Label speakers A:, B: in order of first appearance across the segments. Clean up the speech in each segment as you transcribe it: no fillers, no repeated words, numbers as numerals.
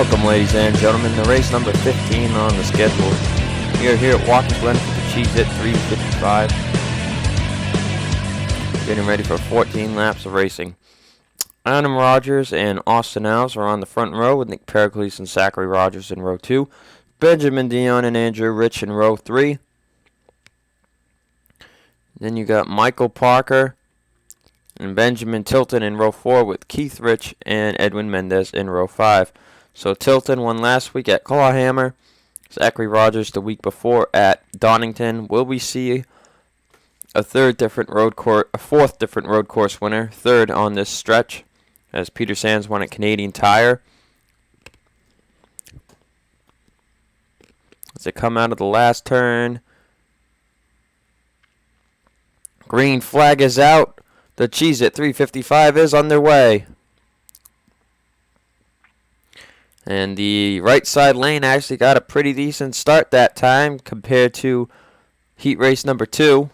A: Welcome, ladies and gentlemen, to race number 15 on the schedule. We are here at Watkins Glen for the Cheez-It 355. Getting ready for 14 laps of racing. Adam Rogers and Austin Alves are on the front row with Nick Pericles and Zachary Rogers in row 2. Benjamin Dion and Andrew Rich in row 3. Then you got Michael Parker and Benjamin Tilton in row 4 with Keith Rich and Edwin Mendez in row 5. So Tilton won last week at Clawhammer. Zachary Rogers the week before at Donington. Will we see a fourth different road course winner, third on this stretch, as Peter Sands won at Canadian Tire? As they come out of the last turn, green flag is out. The Cheez-It 355 is on their way. And the right side lane actually got a pretty decent start that time compared to heat race number 2.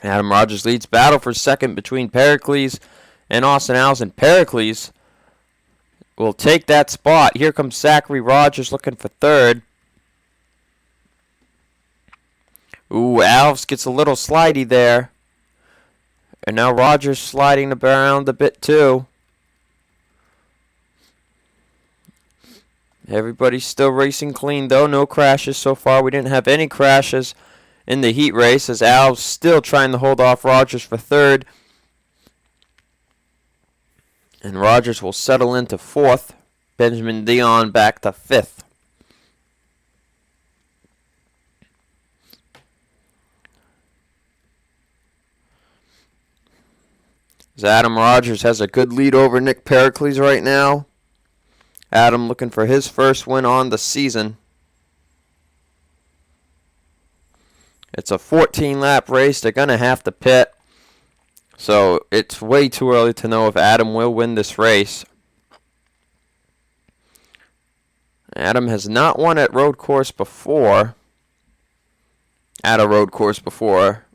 A: Adam Rogers leads battle for second between Pericles and Austin Alves, and Pericles will take that spot. Here comes Zachary Rogers looking for third. Ooh, Alves gets a little slidey there. And now Rogers sliding around a bit too. Everybody's still racing clean though. No crashes so far. We didn't have any crashes in the heat race, as Alves still trying to hold off Rogers for third. And Rogers will settle into fourth. Benjamin Dion back to fifth. As Adam Rogers has a good lead over Nick Pericles right now. Adam looking for his first win on the season. It's a 14-lap race. They're going to have to pit. So it's way too early to know if Adam will win this race. Adam has not won at road course before. At a road course before.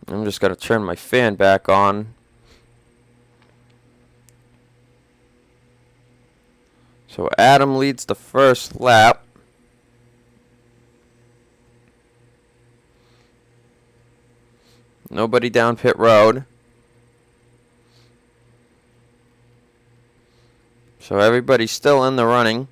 A: I'm just going to turn my fan back on. So Adam leads the first lap. Nobody down pit road. So everybody's still in the running.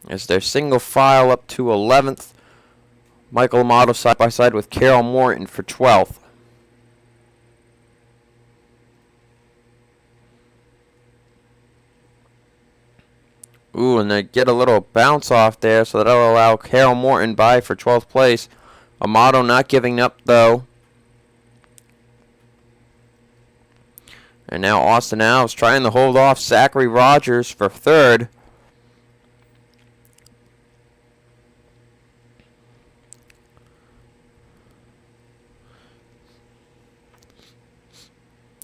A: As they're single file up to 11th. Michael Amato side by side with Carol Morton for 12th. Ooh, and they get a little bounce off there, so that'll allow Carol Morton by for 12th place. Amato not giving up, though. And now Austin Alves trying to hold off Zachary Rogers for third.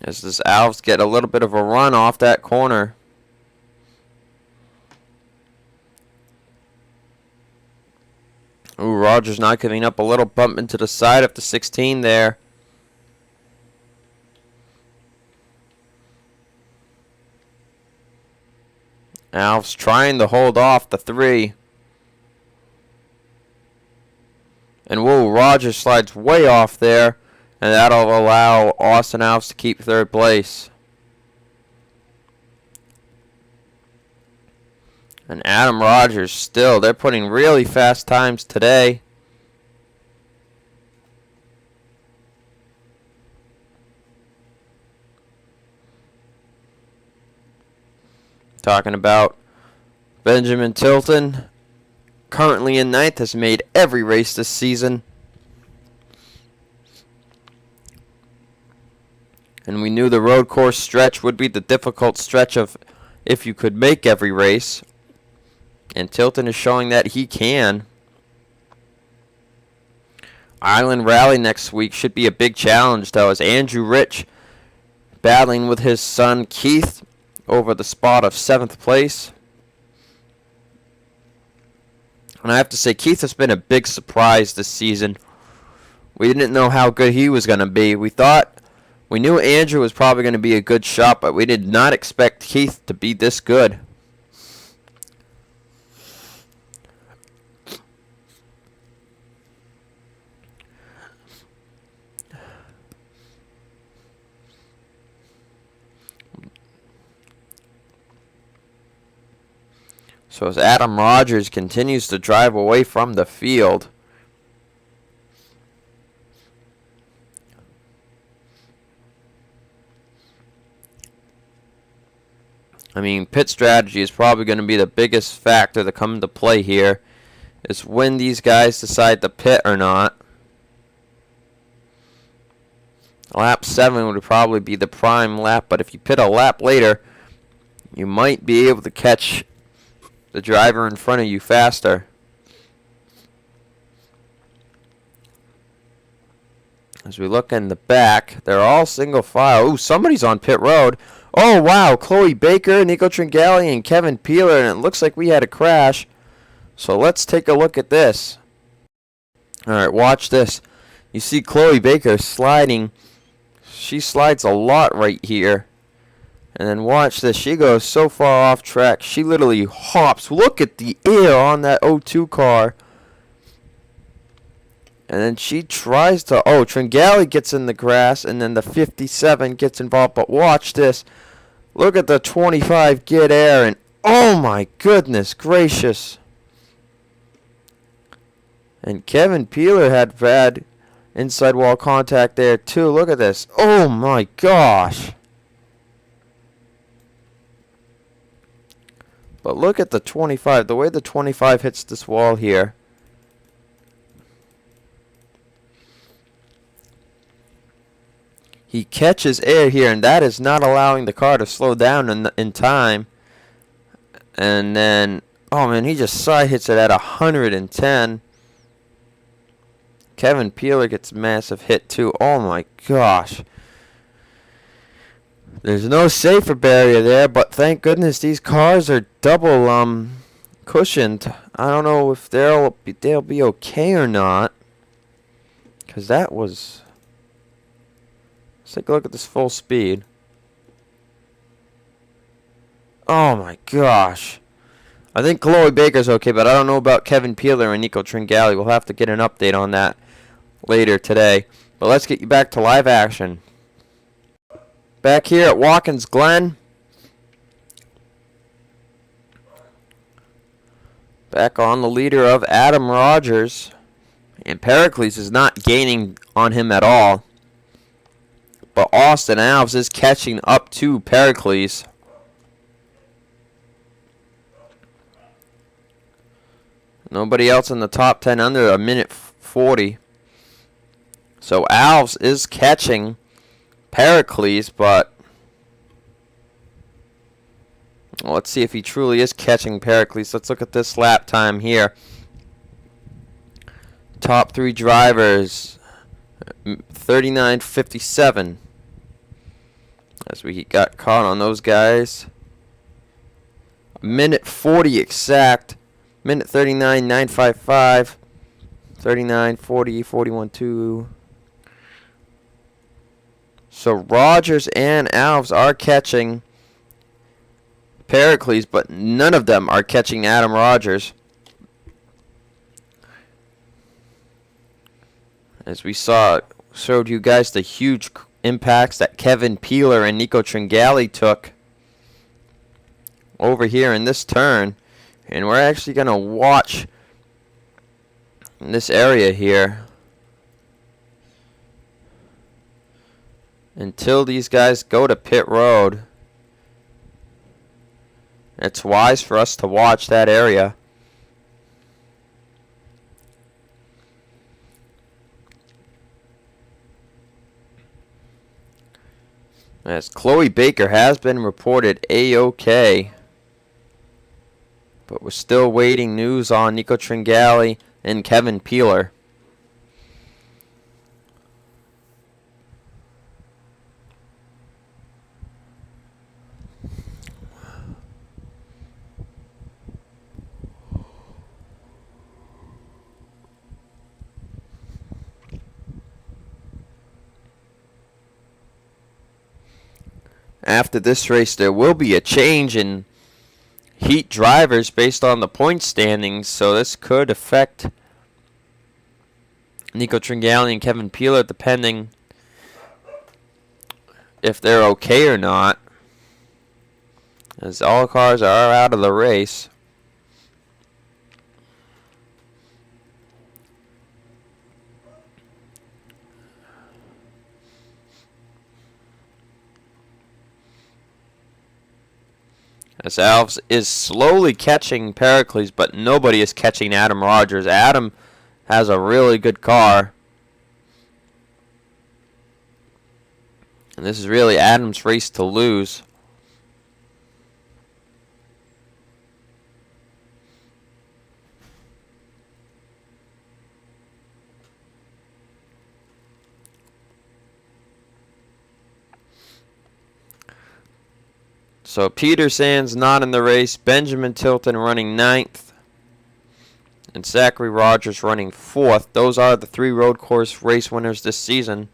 A: As this Alves get a little bit of a run off that corner. Ooh, Rogers not giving up, a little bump into the side of the 16 there. Alves trying to hold off the 3. And whoa, Rogers slides way off there. And that'll allow Austin Alves to keep third place. And Adam Rogers still, they're putting really fast times today. Talking about Benjamin Tilton, currently in ninth, has made every race this season. And we knew the road course stretch would be the difficult stretch of if you could make every race. And Tilton is showing that he can. Island Rally next week should be a big challenge, though, as Andrew Rich battling with his son Keith over the spot of 7th place. And I have to say, Keith has been a big surprise this season. We didn't know how good he was going to be. We knew Andrew was probably going to be a good shot, but we did not expect Keith to be this good. So as Adam Rogers continues to drive away from the field, I mean, pit strategy is probably going to be the biggest factor to come into play here, is when these guys decide to pit or not. Lap 7 would probably be the prime lap, but if you pit a lap later, you might be able to catch the driver in front of you faster. As we look in the back, they're all single file. Ooh, somebody's on pit road. Oh, wow. Chloe Baker, Nico Tringali, and Kevin Peeler, and it looks like we had a crash. So let's take a look at this. All right, watch this. You see Chloe Baker sliding. She slides a lot right here. And then watch this. She goes so far off track. She literally hops. Look at the air on that O2 car. And then she tries to... Oh, Tringali gets in the grass. And then the 57 gets involved. But watch this. Look at the 25 get air. And oh my goodness gracious. And Kevin Peeler had bad inside wall contact there too. Look at this. Oh my gosh. But look at the 25. The way the 25 hits this wall here. He catches air here, and that is not allowing the car to slow down in time. And then, oh man, he just side hits it at 110. Kevin Peeler gets a massive hit too. Oh my gosh. There's no safer barrier there, but thank goodness these cars are double cushioned. I don't know if they'll be okay or not, because that was... Let's take a look at this full speed. Oh my gosh. I think Chloe Baker's okay, but I don't know about Kevin Peeler and Nico Tringali. We'll have to get an update on that later today. But let's get you back to live action. Back here at Watkins Glen. Back on the leader of Adam Rogers. And Pericles is not gaining on him at all. But Austin Alves is catching up to Pericles. Nobody else in the top 10 under a minute 40. So Alves is catching Pericles, but well, let's see if he truly is catching Pericles. Let's look at this lap time here. Top 3 drivers, 39.57. As we got caught on those guys. Minute 40 exact. Minute 39.955. 39.40, 41.2. So Rogers and Alves are catching Pericles, but none of them are catching Adam Rogers. As we showed you guys the huge impacts that Kevin Peeler and Nico Tringali took over here in this turn. And we're actually going to watch in this area here until these guys go to pit road. It's wise for us to watch that area. As Chloe Baker has been reported A-OK. But we're still waiting news on Nico Tringali and Kevin Peeler. after this race, there will be a change in heat drivers based on the point standings, so this could affect Nico Tringali and Kevin Peeler, depending if they're okay or not, as all cars are out of the race. As Alves is slowly catching Pericles, but nobody is catching Adam Rogers. Adam has a really good car. And this is really Adam's race to lose. So Peter Sands not in the race. Benjamin Tilton running 9th. And Zachary Rogers running 4th. Those are the 3 road course race winners this season.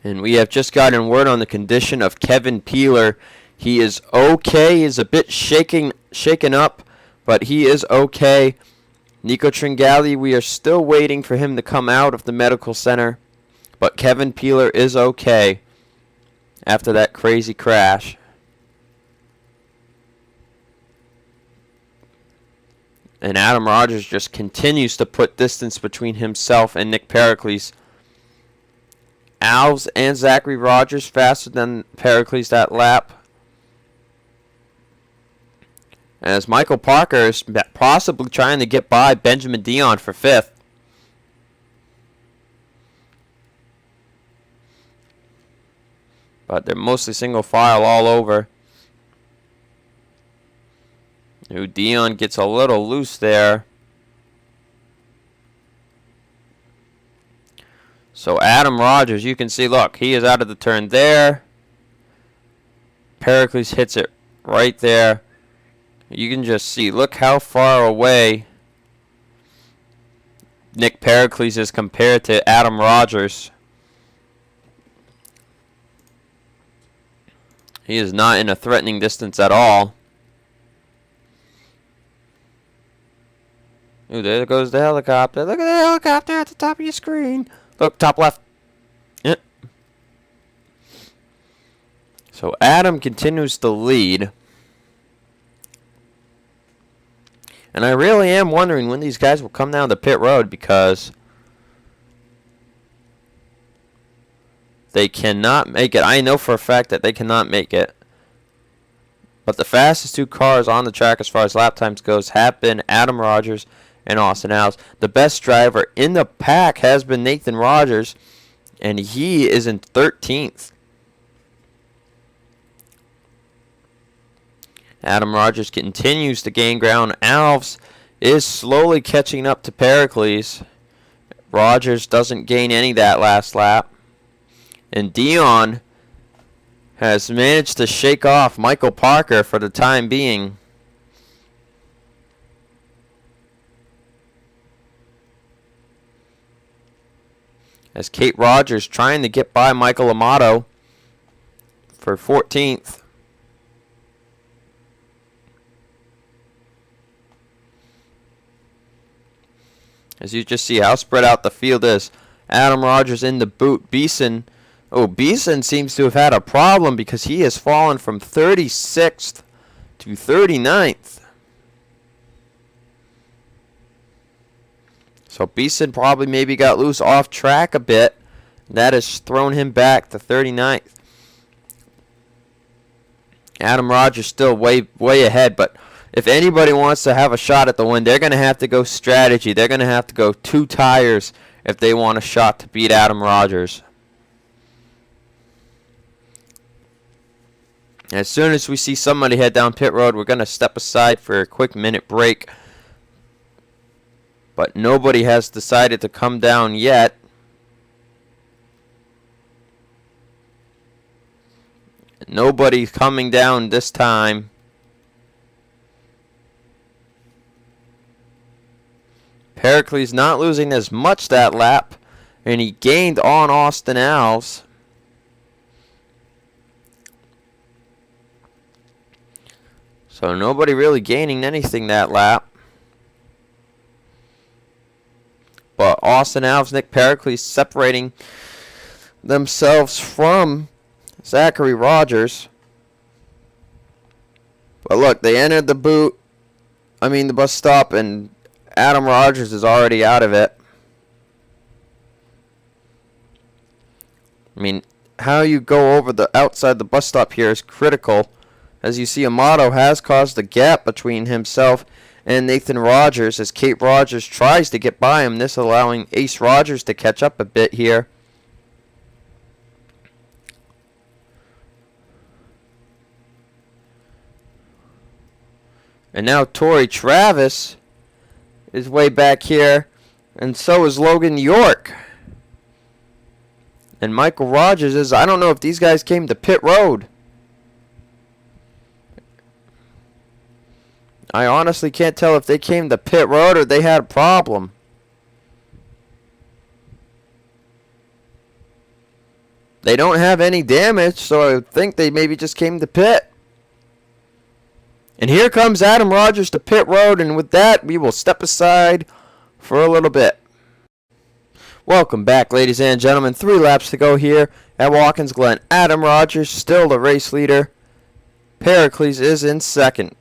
A: And we have just gotten word on the condition of Kevin Peeler. He is okay. He's a bit shaken up, but he is okay. Nico Tringali, we are still waiting for him to come out of the medical center. But Kevin Peeler is okay after that crazy crash. And Adam Rogers just continues to put distance between himself and Nick Pericles. Alves and Zachary Rogers faster than Pericles that lap. As Michael Parker is possibly trying to get by Benjamin Dion for 5th. But they're mostly single file all over. Dion gets a little loose there. So Adam Rogers, you can see, look, he is out of the turn there. Pericles hits it right there. You can just see, look how far away Nick Pericles is compared to Adam Rogers. He is not in a threatening distance at all. Ooh, there goes the helicopter. Look at the helicopter at the top of your screen. Look, top left. Yep. So Adam continues to lead. And I really am wondering when these guys will come down the pit road, because they cannot make it. I know for a fact that they cannot make it. But the fastest 2 cars on the track as far as lap times goes have been Adam Rogers and Austin Alves. The best driver in the pack has been Nathan Rogers, and he is in 13th. Adam Rogers continues to gain ground. Alves is slowly catching up to Pericles. Rogers doesn't gain any that last lap. And Dion has managed to shake off Michael Parker for the time being. As Kate Rogers trying to get by Michael Amato for 14th. As you just see how spread out the field is. Adam Rogers in the boot. Beeson seems to have had a problem, because he has fallen from 36th to 39th. So Beeson probably maybe got loose off track a bit. That has thrown him back to 39th. Adam Rogers still way ahead, but if anybody wants to have a shot at the win, they're going to have to go strategy. They're going to have to go 2 tires if they want a shot to beat Adam Rogers. As soon as we see somebody head down pit road, we're going to step aside for a quick minute break. but nobody has decided to come down yet. Nobody's coming down this time. Pericles not losing as much that lap, and he gained on Austin Alves. So nobody really gaining anything that lap. But Austin Alves, Nick Pericles separating themselves from Zachary Rogers. But look, they entered the bus stop, and Adam Rogers is already out of it. I mean, how you go over the outside the bus stop here is critical. As you see, Amato has caused a gap between himself and Nathan Rogers as Kate Rogers tries to get by him, this allowing Ace Rogers to catch up a bit here. And now Torrey Travis is way back here, and so is Logan York. And Michael Rogers is, I don't know if these guys came to pit road. I honestly can't tell if they came to pit road or they had a problem. They don't have any damage, so I think they maybe just came to pit. And here comes Adam Rogers to pit road, and with that, we will step aside for a little bit. Welcome back, ladies and gentlemen. 3 laps to go here at Watkins Glen. Adam Rogers still the race leader. Pericles is in second.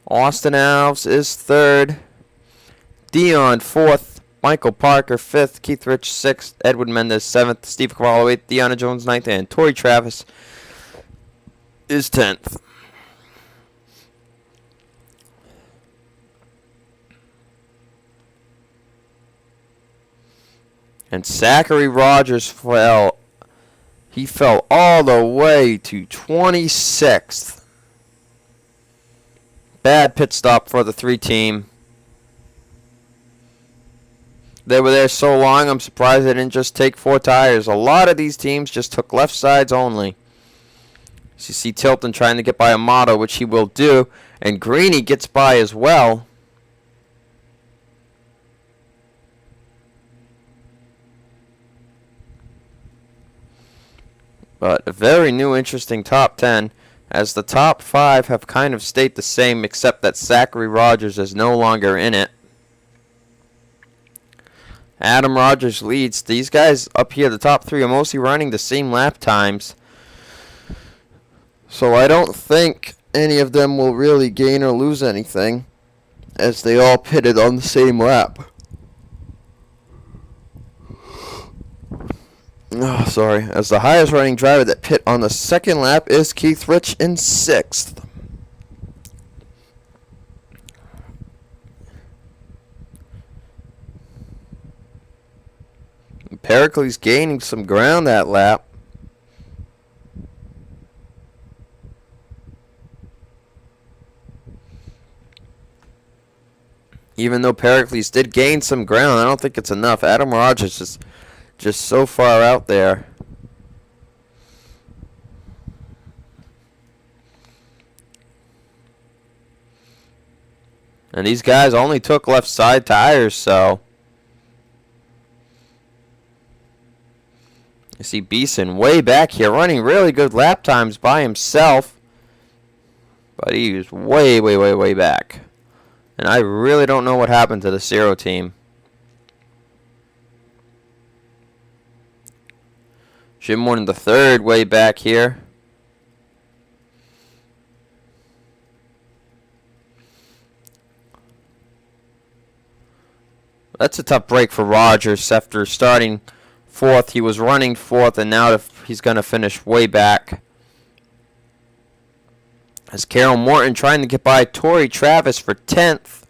A: Austin Alves is third. Dion fourth. Michael Parker fifth. Keith Rich sixth. Edwin Mendez seventh. Steve Cavallo eighth. Deanna Jones ninth. And Torrey Travis is 10th. And Zachary Rogers fell. He fell all the way to 26th. Bad pit stop for the 3 team. They were there so long, I'm surprised they didn't just take 4 tires. A lot of these teams just took left sides only. So you see Tilton trying to get by Amato, which he will do. And Greeny gets by as well. But a very new, interesting top 10. As the top 5 have kind of stayed the same, except that Zachary Rogers is no longer in it. Adam Rogers leads. These guys up here, the top 3, are mostly running the same lap times. So I don't think any of them will really gain or lose anything, as they all pitted on the same lap. Oh, sorry. As the highest running driver that pit on the second lap is Keith Rich in 6th. Pericles gaining some ground that lap. Even though Pericles did gain some ground, I don't think it's enough. Adam Rogers is just so far out there. And these guys only took left side tires, so. You see Beeson way back here running really good lap times by himself. But he was way, way, way, way back. And I really don't know what happened to the Zero team. Jim Warren the third way back here. That's a tough break for Rogers after starting 4th. He was running 4th, and now he's going to finish way back. As Carol Morton trying to get by Torrey Travis for 10th.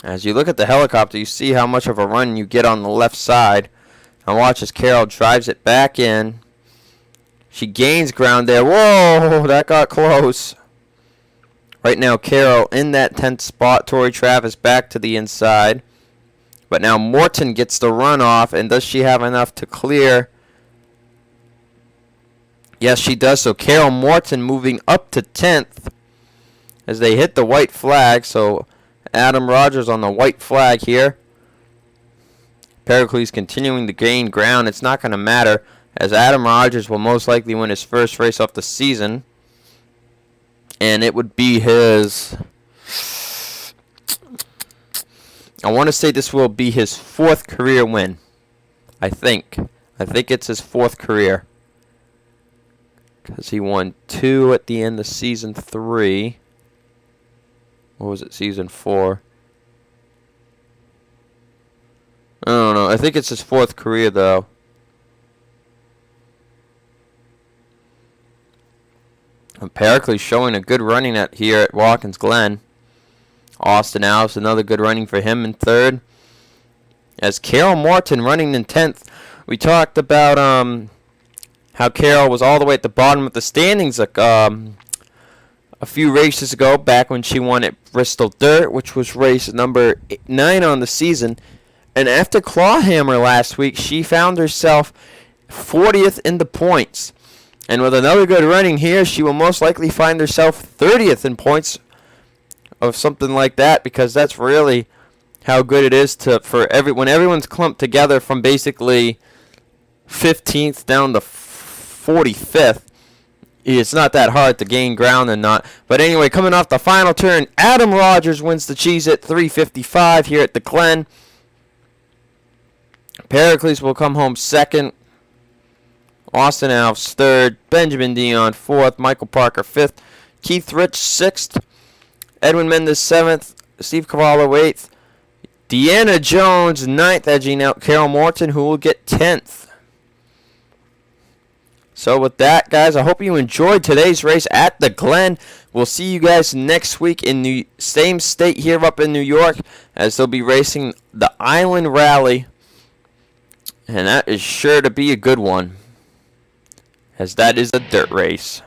A: As you look at the helicopter, you see how much of a run you get on the left side. And watch as Carol drives it back in. She gains ground there. Whoa, that got close. Right now, Carroll in that 10th spot. Tori Travis back to the inside. But now Morton gets the runoff, and does she have enough to clear? Yes, she does. So Carol Morton moving up to 10th as they hit the white flag. So Adam Rogers on the white flag here. Pericles continuing to gain ground. It's not going to matter as Adam Rogers will most likely win his first race of the season. And it would be his... I want to say this will be his 4th career win. I think it's his 4th career. Because he won 2 at the end of season 3. What was it, season 4? I don't know. I think it's his 4th career, though. And Pericles showing a good running here at Watkins Glen. Austin Alves, another good running for him in 3rd. As Carol Morton running in 10th. We talked about how Carol was all the way at the bottom of the standings a few races ago, back when she won at Bristol Dirt, which was race number 9 on the season. And after Clawhammer last week, she found herself 40th in the points. And with another good running here, she will most likely find herself 30th in points of something like that, because that's really how good it is when everyone's clumped together from basically 15th down to 45th. It's not that hard to gain ground and not. But anyway, coming off the final turn, Adam Rogers wins the Cheez-It 355 here at the Glen. Pericles will come home 2nd. Austin Alves 3rd. Benjamin Dion 4th. Michael Parker 5th. Keith Rich 6th. Edwin Mendez 7th. Steve Cavallo 8th. Deanna Jones 9th, edging out Carol Morton, who will get 10th. So with that, guys, I hope you enjoyed today's race at the Glen. We'll see you guys next week in the same state here up in New York, as they'll be racing the Island Rally. And that is sure to be a good one, as that is a dirt race.